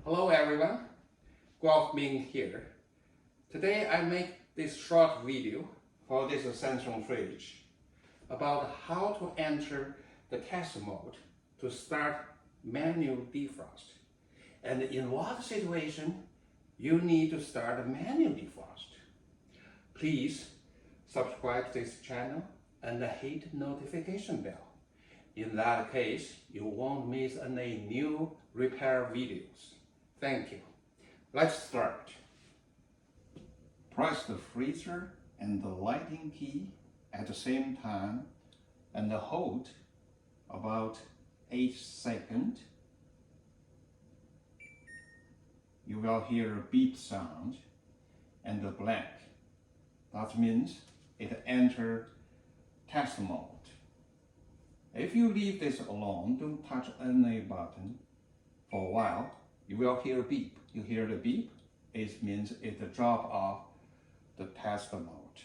Hello everyone, Guelph Ming here. Today I make this short video for this Samsung fridge about how to enter the test mode to start manual defrost, and in what situation you need to start manual defrost. Please subscribe to this channel and hit notification bell. In that case, you won't miss any new repair videos. Thank you. Let's start. Press the freezer and the lighting key at the same time and hold about 8 seconds. You will hear a beep sound and a blank. That means it entered test mode. If you leave this alone, don't touch any button for a while, you will hear a beep. You hear the beep, it means it drop off the test mode.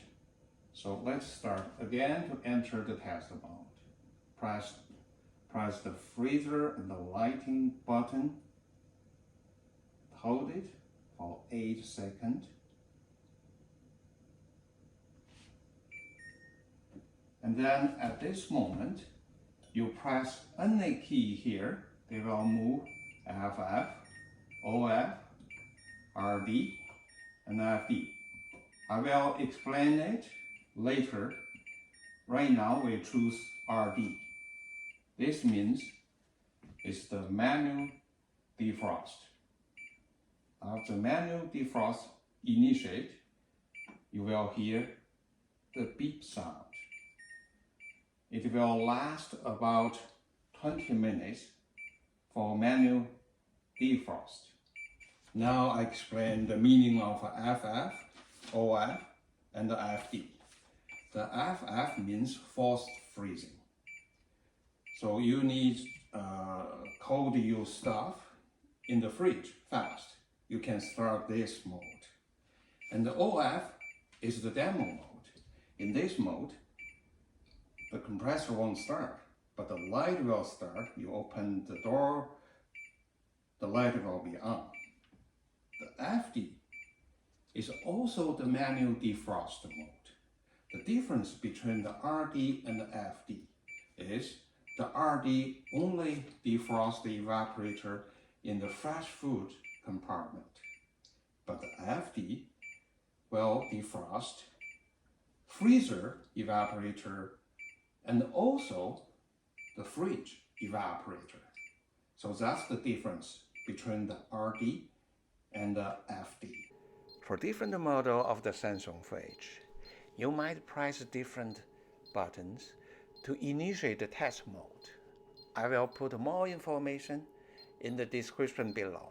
So let's start again to enter the test mode. Press the freezer and the lighting button. Hold it for 8 seconds. And then at this moment, you press any key here, they will move FF, OF, RD, and FD. I will explain it later. Right now we choose RD. This means it's the manual defrost. After manual defrost initiate, you will hear the beep sound. It will last about 20 minutes for manual defrost. Now I explain the meaning of FF, OF, and the FD. The FF means forced freezing. So you need cold your stuff in the fridge fast. You can start this mode. And the OF is the demo mode. In this mode, the compressor won't start, but the light will start. You open the door, the light will be on. The FD is also the manual defrost mode. The difference between the RD and the FD is the RD only defrosts the evaporator in the fresh food compartment, but the FD will defrost freezer evaporator and also the fridge evaporator. So that's the difference between the RD and the FD. For different model of the Samsung fridge, you might press different buttons to initiate the test mode. I will put more information in the description below.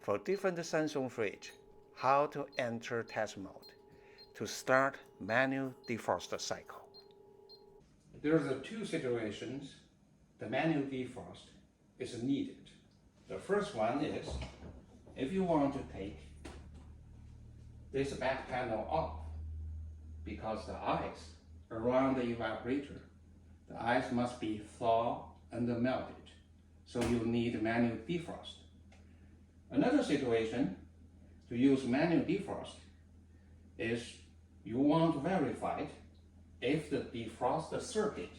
For different Samsung fridge, how to enter test mode to start manual defrost cycle. There's two situations the manual defrost is needed. The first one is if you want to take this back panel off because the ice around the evaporator, the ice must be thawed and melted. So you need manual defrost. Another situation to use manual defrost is you want to verify if the defrost circuit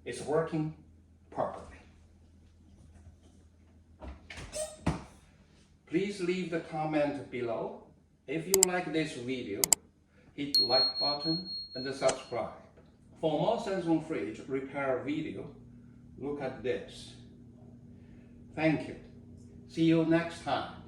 is working properly. Please leave the comment below. If you like this video, hit like button and subscribe. For more Samsung fridge repair video, look at this. Thank you. See you next time.